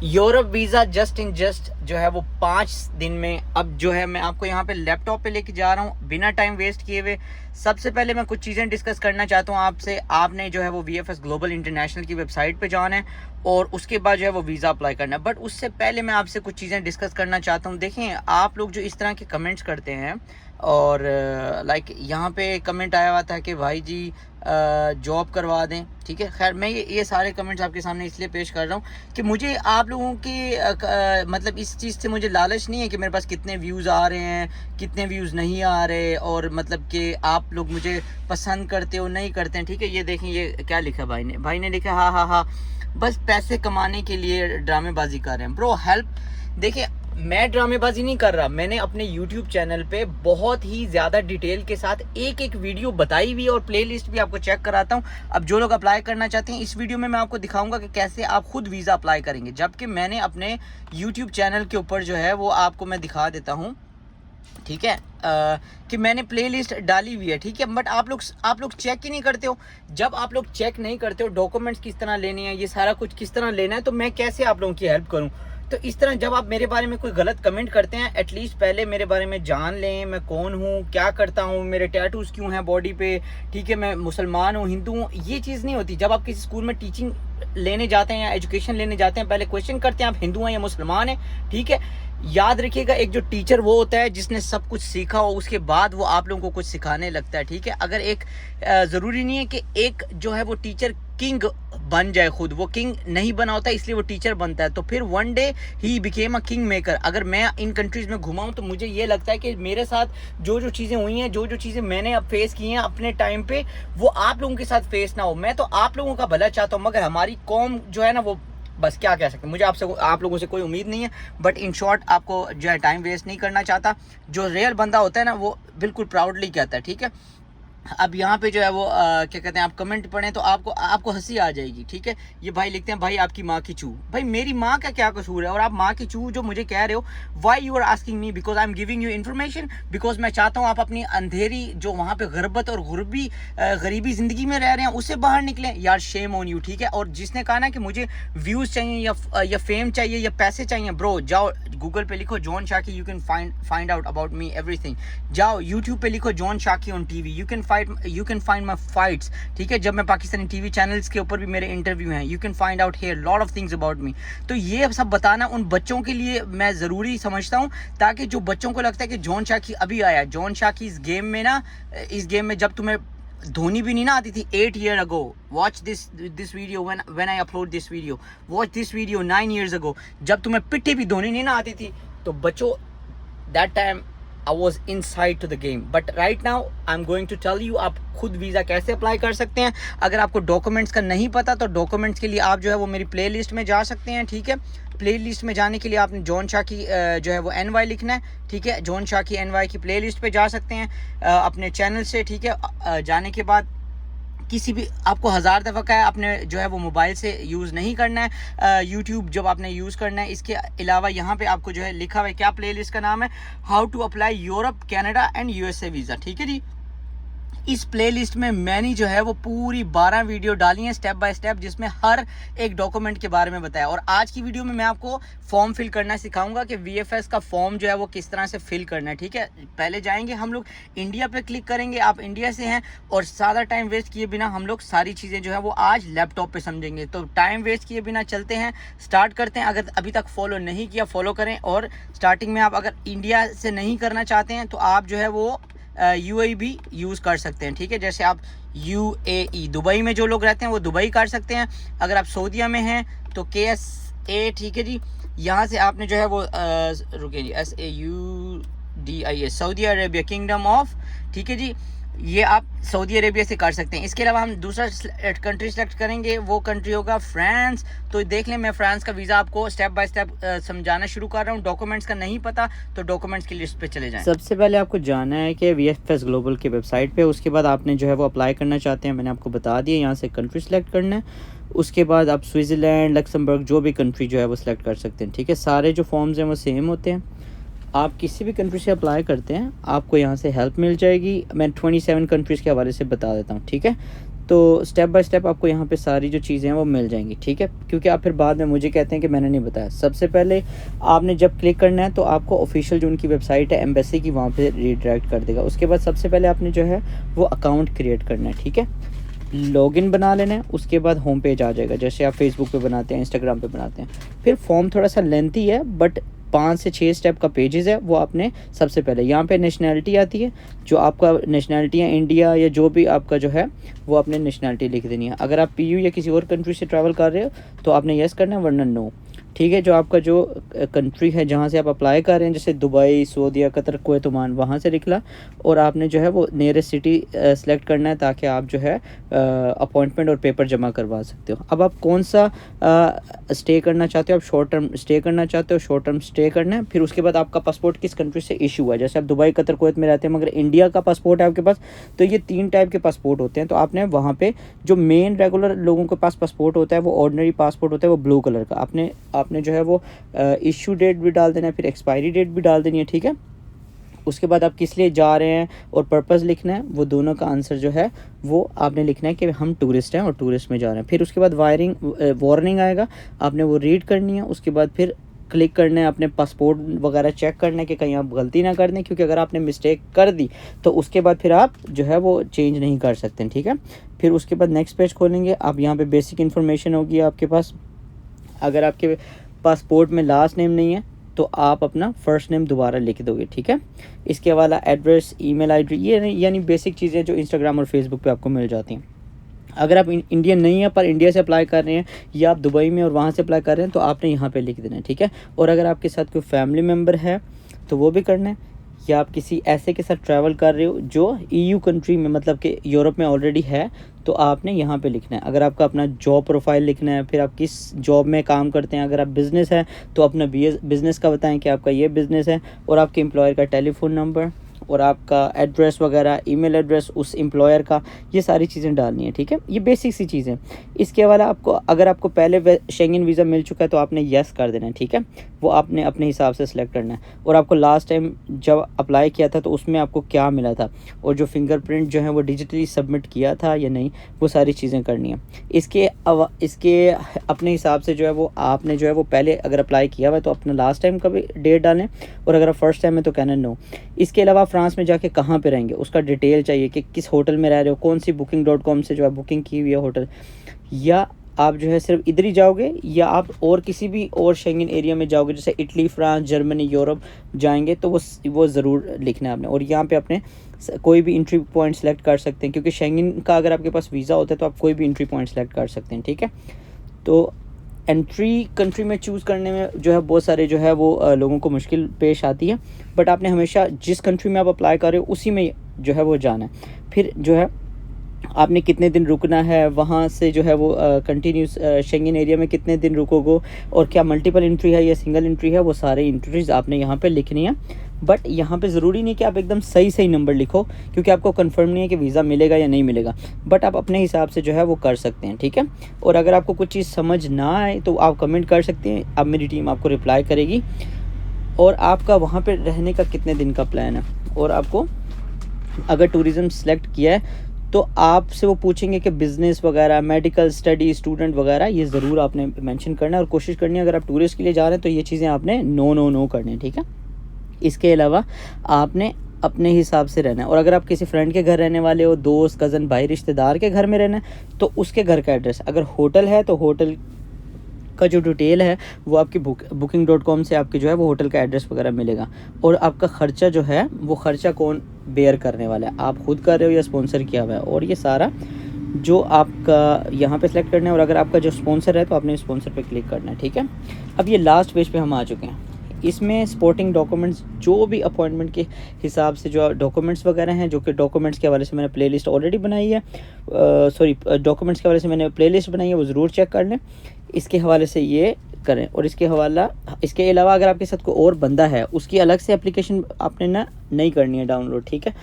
Europe visa just जो है वो 5 दिन में। अब जो है मैं आपको यहाँ पे लैपटॉप पे लेके जा रहा हूँ बिना टाइम वेस्ट किए हुए। सबसे पहले मैं कुछ चीज़ें डिस्कस करना चाहता हूँ आपसे। आपने जो है वो VFS ग्लोबल इंटरनेशनल की वेबसाइट पे जाना है और उसके बाद जो है वो वीज़ा अप्लाई करना है। बट उससे पहले मैं आपसे कुछ चीज़ें डिस्कस करना चाहता हूँ। देखें, आप लोग जो इस तरह के कमेंट्स करते हैं और लाइक यहाँ पे कमेंट आया हुआ था कि भाई जी जॉब करवा दें, ठीक है। खैर मैं ये सारे कमेंट्स आपके सामने इसलिए पेश कर रहा हूँ कि मुझे आप लोगों के मतलब इस चीज़ से मुझे लालच नहीं है कि मेरे पास कितने व्यूज़ आ रहे हैं, कितने व्यूज़ नहीं आ रहे, और मतलब कि आप लोग मुझे पसंद करते हो नहीं करते हैं, ठीक है। ये देखें, ये क्या लिखा भाई ने लिखा, हाँ हाँ हाँ, बस पैसे कमाने के लिए ड्रामेबाजी कर रहे हैं। ब्रो हेल्प, देखिए मैं ड्रामेबाजी नहीं कर रहा। मैंने अपने YouTube चैनल पे बहुत ही ज़्यादा डिटेल के साथ एक एक वीडियो बताई हुई और प्लेलिस्ट भी आपको चेक कराता हूँ। अब जो लोग अप्लाई करना चाहते हैं, इस वीडियो में मैं आपको दिखाऊंगा कि कैसे आप खुद वीज़ा अप्लाई करेंगे। जबकि मैंने अपने YouTube चैनल के ऊपर जो है वो आपको मैं दिखा देता हूँ, ठीक है, कि मैंने प्लेलिस्ट डाली हुई है, ठीक है। बट आप लोग चेक ही नहीं करते हो। जब आप लोग चेक नहीं करते हो डॉक्यूमेंट्स किस तरह लेने हैं, ये सारा कुछ किस तरह लेना है, तो मैं कैसे आप लोगों की हेल्प करूं। तो इस तरह जब आप मेरे बारे में कोई गलत कमेंट करते हैं, एटलीस्ट पहले मेरे बारे में जान लें, मैं कौन हूँ, क्या करता हूँ, मेरे टैटूज क्यों हैं बॉडी पे, ठीक है, मैं मुसलमान हूँ, हिंदू हूँ। ये चीज़ नहीं होती। जब आप किसी स्कूल में टीचिंग लेने जाते हैं या एजुकेशन लेने जाते हैं, पहले क्वेश्चन करते हैं आप हिंदू हैं या मुसलमान हैं, ठीक है। याद रखिएगा, एक जो टीचर वो होता है जिसने सब कुछ सीखा हो, उसके बाद वो आप लोगों को कुछ सिखाने लगता है, ठीक है। अगर एक ज़रूरी नहीं है कि एक जो है वो टीचर किंग बन जाए, खुद वो किंग नहीं बना होता इसलिए वो टीचर बनता है। तो फिर one day he became a king maker. अगर मैं इन कंट्रीज़ में घुमाऊँ तो मुझे ये लगता है कि मेरे साथ जो चीज़ें हुई हैं, जो चीज़ें मैंने अब फेस की हैं अपने टाइम पे, वो आप लोगों के साथ फेस ना हो। मैं तो आप लोगों का भला चाहता हूँ, मगर हमारी कौम जो है ना, वो बस क्या कह सकते हैं, मुझे आप लोगों से कोई उम्मीद नहीं है। बट इन शॉर्ट, आपको जो है टाइम वेस्ट नहीं करना चाहता। जो रियल बंदा होता है ना, वो बिल्कुल प्राउडली कहता है, ठीक है। अब यहाँ पे जो है वो क्या कहते हैं, आप कमेंट पढ़ें तो आपको हंसी आ जाएगी, ठीक है। ये भाई लिखते हैं, भाई आपकी माँ की चू। भाई मेरी माँ का क्या कसूर है, और आप माँ की चू जो मुझे कह रहे हो, why you are asking me, because I am giving you information, because मैं चाहता हूँ आप अपनी अंधेरी जो वहाँ पे गुर्बत और गरीबी ज़िंदगी में रह रहे हैं उससे बाहर निकलें। यार शेम ऑन यू, ठीक है। और जिसने कहा ना कि मुझे व्यूज़ चाहिए या फेम चाहिए या पैसे चाहिए, ब्रो जाओ गूगल पे लिखो John शाकी, you can find out about me everything. जाओ यूट्यूब पे लिखो John शाकी on TV, you can find my fights, ठीक है। जब मैं पाकिस्तानी टीवी चैनल्स के ऊपर भी मेरे इंटरव्यू हैं, you can find out here lot of things about me. तो ये सब बताना उन बच्चों के लिए मैं ज़रूरी समझता हूँ, ताकि जो बच्चों को लगता है कि जॉन शाकी अभी आया, जॉन शाकी इस गेम में जब तुम्हें धोनी भी नहीं ना आती थी 8 years ago, watch this video when I upload this video, watch this video 9 years ago, जब तुम्हें पिट्ठी भी धोनी नहीं ना आती थी, तो बच्चों that time I was inside to the game, but right now I'm going to tell you आप खुद वीज़ा कैसे अप्लाई कर सकते हैं। अगर आपको डॉक्यूमेंट्स का नहीं पता तो डॉक्यूमेंट्स के लिए आप जो है वो मेरी प्लेलिस्ट में जा सकते हैं, ठीक है। प्लेलिस्ट में जाने के लिए आपने जॉन शाकी जो है वो NY लिखना है, ठीक है। जॉन शाकी NY की प्लेलिस्ट पे जा सकते हैं अपने चैनल से, ठीक है। जाने के बाद किसी भी आपको 1000 दफ़ा का है आपने जो है वो मोबाइल से यूज़ नहीं करना है यूट्यूब जब आपने यूज़ करना है। इसके अलावा यहाँ पे आपको जो है लिखा हुआ है, क्या प्लेलिस्ट का नाम है, how to apply Europe Canada and USA visa, ठीक है जी। इस प्लेलिस्ट में मैंने जो है वो पूरी 12 वीडियो डाली हैं स्टेप बाय स्टेप, जिसमें हर एक डॉक्यूमेंट के बारे में बताया। और आज की वीडियो में मैं आपको फॉर्म फिल करना सिखाऊंगा कि VFS का फॉर्म जो है वो किस तरह से फिल करना है, ठीक है। पहले जाएंगे हम लोग इंडिया पे क्लिक करेंगे, आप इंडिया से हैं, और ज़्यादा टाइम वेस्ट किए बिना हम लोग सारी चीज़ें जो है वो आज लैपटॉप पे समझेंगे। तो टाइम वेस्ट किए बिना चलते हैं, स्टार्ट करते हैं। अगर अभी तक फॉलो नहीं किया फॉलो करें, और स्टार्टिंग में आप अगर इंडिया से नहीं करना चाहते हैं तो आप जो है वो UAE भी यूज़ कर सकते हैं, ठीक है। जैसे आप UAE दुबई में जो लोग रहते हैं वो दुबई कर सकते हैं। अगर आप सऊदीया में हैं तो KSA, ठीक है जी। यहाँ से आपने जो है वो रुकिए जी, SAUDIA Saudi Arabia kingdom of, ठीक है जी। ये आप सऊदी अरेबिया से कर सकते हैं। इसके अलावा हम दूसरा कंट्री सेलेक्ट करेंगे, वो कंट्री होगा फ्रांस। तो देख लें, मैं फ्रांस का वीज़ा आपको स्टेप बाय स्टेप समझाना शुरू कर रहा हूँ। डॉक्यूमेंट्स का नहीं पता तो डॉक्यूमेंट्स की लिस्ट पे चले जाएं। सबसे पहले आपको जाना है कि VFS ग्लोबल की वेबसाइट पे, उसके बाद आपने जो है वो अप्लाई करना चाहते हैं, मैंने आपको बता दिया। यहाँ से कंट्री सेलेक्ट करना है, उसके बाद आप स्विट्ज़रलैंड, लक्समबर्ग, जो भी कंट्री जो है वो सिलेक्ट कर सकते हैं, ठीक है। सारे जो फॉर्म्स हैं वो सेम होते हैं। आप किसी भी कंट्री से अप्लाई करते हैं आपको यहाँ से हेल्प मिल जाएगी। मैं 27 कंट्रीज़ के हवाले से बता देता हूँ, ठीक है। तो स्टेप बाय स्टेप आपको यहाँ पे सारी जो चीज़ें हैं वो मिल जाएंगी, ठीक है, क्योंकि आप फिर बाद में मुझे कहते हैं कि मैंने नहीं बताया। सबसे पहले आपने जब क्लिक करना है तो आपको ऑफिशियल जो उनकी वेबसाइट है एम्बेसी की, वहाँ पे रीडायरेक्ट कर देगा। उसके बाद सबसे पहले आपने जो है वो अकाउंट क्रिएट करना है, ठीक है, लॉगिन बना लेना है। उसके बाद होम पेज आ जाएगा, जैसे आप फेसबुक पे बनाते हैं, इंस्टाग्राम पे बनाते हैं। फिर फॉर्म थोड़ा सा लेंथी है बट 5 से 6 स्टेप का पेजेस है। वो आपने सबसे पहले यहाँ पे नेशनैलिटी आती है, जो आपका नेशनैलिटी है इंडिया या जो भी आपका जो है वो आपने नेशनैलिटी लिख देनी है। अगर आप पीयू या किसी और कंट्री से ट्रैवल कर रहे हो तो आपने येस करना है, वरना नो, ठीक है। जो आपका जो कंट्री है जहाँ से आप अप्लाई कर रहे हैं, जैसे दुबई, सऊदीया, कतर, कुवैत, ओमान, वहाँ से लिख ला। और आपने जो है वो नियरेस्ट सिटी सेलेक्ट करना है ताकि आप जो है अपॉइंटमेंट और पेपर जमा करवा सकते हो। अब आप कौन सा स्टे करना चाहते हो, आप शॉर्ट टर्म स्टे करना चाहते हो, शॉर्ट टर्म स्टे करना है। फिर उसके बाद आपका पासपोर्ट किस कंट्री से इशू हुआ है, जैसे आप दुबई, कतर, कुवैत में रहते हैं मगर इंडिया का पासपोर्ट है आपके पास, तो ये 3 टाइप के पासपोर्ट होते हैं। तो आपने वहाँ पे जो मेन रेगुलर लोगों के पास पासपोर्ट होता है वो ऑर्डिनरी पासपोर्ट होता है, वो ब्लू कलर का। आपने जो है वो इशू डेट भी डाल देना है, फिर एक्सपायरी डेट भी डाल देनी है, ठीक है। उसके बाद आप किस लिए जा रहे हैं और पर्पस लिखना है, वो दोनों का आंसर जो है वो आपने लिखना है कि हम टूरिस्ट हैं और टूरिस्ट में जा रहे हैं। फिर उसके बाद वार्निंग आएगा, आपने वो रीड करनी है। उसके बाद फिर क्लिक करना है, अपने पासपोर्ट वगैरह चेक करना है कि कहीं आप गलती ना कर दें, क्योंकि अगर आपने मिस्टेक कर दी तो उसके बाद फिर आप जो है वो चेंज नहीं कर सकते, ठीक है। फिर उसके बाद नेक्स्ट पेज खोलेंगे, आप यहाँ पे बेसिक इन्फॉर्मेशन होगी आपके पास। अगर आपके पासपोर्ट में लास्ट नेम नहीं है तो आप अपना फर्स्ट नेम दोबारा लिख दोगे, ठीक है। इसके अलावा एड्रेस, ईमेल आईडी, ये यानी बेसिक चीज़ें जो इंस्टाग्राम और फेसबुक पे आपको मिल जाती हैं। अगर आप इंडियन नहीं है पर इंडिया से अप्लाई कर रहे हैं या आप दुबई में और वहाँ से अप्लाई कर रहे हैं तो आपने यहाँ पे लिख देना है, ठीक है। और अगर आपके साथ कोई फैमिली मेम्बर है तो वो भी करना है, या आप किसी ऐसे के साथ ट्रैवल कर रहे हो जो ईयू कंट्री में, मतलब कि यूरोप में ऑलरेडी है, तो आपने यहाँ पे लिखना है। अगर आपका अपना जॉब प्रोफाइल लिखना है, फिर आप किस जॉब में काम करते हैं। अगर आप बिज़नेस है तो अपना बिज़नेस का बताएं कि आपका ये बिज़नेस है, और आपके एम्प्लॉयर का टेलीफोन नंबर और आपका एड्रेस वगैरह, ईमेल एड्रेस उस एम्प्लॉयर का, ये सारी चीज़ें डालनी है, ठीक है। ये बेसिक सी चीज़ें। इसके अलावा अगर आपको पहले शेंगन वीज़ा मिल चुका है तो आपने येस कर देना है, ठीक है। वो आपने अपने हिसाब से सिलेक्ट करना है। और आपको लास्ट टाइम जब अप्लाई किया था तो उसमें आपको क्या मिला था, और जो फिंगरप्रिंट जो है वो डिजिटली सबमिट किया था या नहीं, वो सारी चीज़ें करनी है। इसके अपने हिसाब से जो है वो आपने जो है वो पहले अगर अप्लाई किया हुआ है तो अपना लास्ट टाइम का भी डेट डालें, और अगर आप फर्स्ट टाइम है तो कहना नो। इसके अलावा फ्रांस में जाके कहाँ पे रहेंगे उसका डिटेल चाहिए, कि किस होटल में रह रहे हो, कौन सी booking.com से जो है बुकिंग की हुई है होटल, या आप जो है सिर्फ इधर ही जाओगे या आप और किसी भी और शेंगन एरिया में जाओगे, जैसे इटली, फ्रांस, जर्मनी, यूरोप जाएंगे, तो वो ज़रूर लिखना है आपने। और यहाँ पे अपने कोई भी एंट्री पॉइंट सेलेक्ट कर सकते हैं, क्योंकि शेंगन का अगर आपके पास वीज़ा होता है तो आप कोई भी एंट्री पॉइंट सेलेक्ट कर सकते हैं, ठीक है। तो एंट्री कंट्री में चूज़ करने में जो है बहुत सारे जो है वो लोगों को मुश्किल पेश आती है, बट आपने हमेशा जिस कंट्री में आप अप्लाई कर रहे हो उसी में जो है वो जाना है। फिर जो है आपने कितने दिन रुकना है, वहाँ से जो है वो कंटिन्यूस शेंगन एरिया में कितने दिन रुकोगे, और क्या मल्टीपल एंट्री है या सिंगल एंट्री है, वो सारे एंट्रीज आपने यहाँ पे लिखनी है। बट यहाँ पे ज़रूरी नहीं कि आप एकदम सही नंबर लिखो, क्योंकि आपको कंफर्म नहीं है कि वीज़ा मिलेगा या नहीं मिलेगा, बट आप अपने हिसाब से जो है वो कर सकते हैं, ठीक है। और अगर आपको कुछ चीज़ समझ ना आए तो आप कमेंट कर सकते हैं, अब मेरी टीम आपको रिप्लाई करेगी। और आपका वहाँ पे रहने का कितने दिन का प्लान है, और आपको अगर टूरिज़्म सेलेक्ट किया है तो आपसे वो पूछेंगे कि बिज़नेस वगैरह, मेडिकल, स्टडी, स्टूडेंट वगैरह, ये ज़रूर आपने मेंशन करना है। और कोशिश करनी है अगर आप टूरिस्ट के लिए जा रहे हैं तो ये चीज़ें आपने नो करनी है, ठीक है। इसके अलावा आपने अपने हिसाब से रहना है। और अगर आप किसी फ्रेंड के घर रहने वाले हो, दोस्त, कज़न, भाई, रिश्तेदार के घर में रहना है, तो उसके घर का एड्रेस, अगर होटल है तो होटल का जो डिटेल है वो आपकी booking.com से आपके जो है वो होटल का एड्रेस वगैरह मिलेगा। और आपका ख़र्चा जो है वो ख़र्चा कौन बेयर करने वाला है, आप खुद कर रहे हो या स्पॉन्सर किया हुआ है, और ये सारा जो आपका यहाँ पे सिलेक्ट करना है। और अगर आपका जो स्पॉन्सर है तो आपने स्पॉन्सर पे क्लिक करना है, ठीक है। अब ये लास्ट पेज पे हम आ चुके हैं। इसमें सपोर्टिंग डॉक्यूमेंट्स, जो भी अपॉइंटमेंट के हिसाब से जो डॉक्यूमेंट्स वगैरह हैं, जो कि डॉक्यूमेंट्स के हवाले से मैंने प्लेलिस्ट ऑलरेडी बनाई है, डॉक्यूमेंट्स के हवाले से मैंने प्लेलिस्ट बनाई है, वो ज़रूर चेक कर लें। इसके हवाले से ये करें। और इसके अलावा अगर आपके साथ कोई और बंदा है उसकी अलग से एप्लीकेशन आपने ना नहीं करनी है डाउनलोड, ठीक है।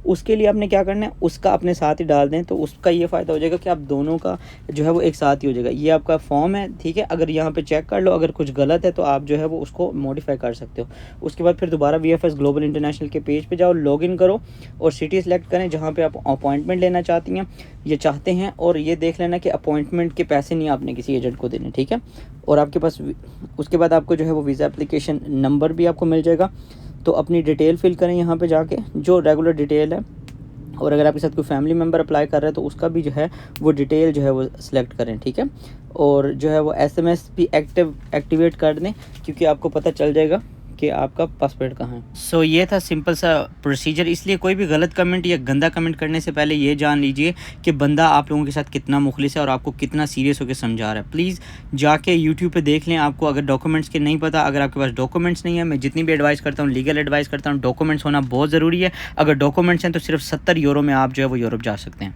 उसके लिए आपने क्या करना है, उसका अपने साथ ही डाल दें, तो उसका ये फ़ायदा हो जाएगा कि आप दोनों का जो है वो एक साथ ही हो जाएगा। ये आपका फॉर्म है, ठीक है, अगर यहाँ पे चेक कर लो, अगर कुछ गलत है तो आप जो है वो उसको मॉडिफाई कर सकते हो। उसके बाद फिर दोबारा VFS ग्लोबल इंटरनेशनल के पेज पे जाओ, लॉगिन करो और सिटी सेलेक्ट करें जहाँ पे आप अपॉइंटमेंट लेना चाहती हैं, ये चाहते हैं, और ये देख लेना कि अपॉइंटमेंट के पैसे नहीं आपने किसी एजेंट को देने, ठीक है। और आपके पास उसके बाद आपको जो है वो वीज़ा एप्लीकेशन नंबर भी आपको मिल जाएगा। तो अपनी डिटेल फिल करें यहाँ पे जाके, जो रेगुलर डिटेल है, और अगर आपके साथ कोई फैमिली मेम्बर अप्लाई कर रहा है तो उसका भी जो है वो डिटेल जो है वो सिलेक्ट करें, ठीक है। और जो है वो SMS भी एक्टिवेट कर दें, क्योंकि आपको पता चल जाएगा कि आपका पासपोर्ट कहाँ है। सो ये था सिंपल सा प्रोसीजर। इसलिए कोई भी गलत कमेंट या गंदा कमेंट करने से पहले ये जान लीजिए कि बंदा आप लोगों के साथ कितना मुखलिस है और आपको कितना सीरियस होकर समझा रहा है। प्लीज़ जाके यूट्यूब पे देख लें। आपको अगर डॉक्यूमेंट्स के नहीं पता, अगर आपके पास डॉक्यूमेंट्स नहीं है, मैं जितनी भी एडवाइस करता हूँ, लीगल एडवाइस करता हूँ, डॉक्यूमेंट्स होना बहुत ज़रूरी है। अगर डॉक्यूमेंट्स हैं तो सिर्फ 70 यूरो में आप जो है वो यूरोप जा सकते हैं।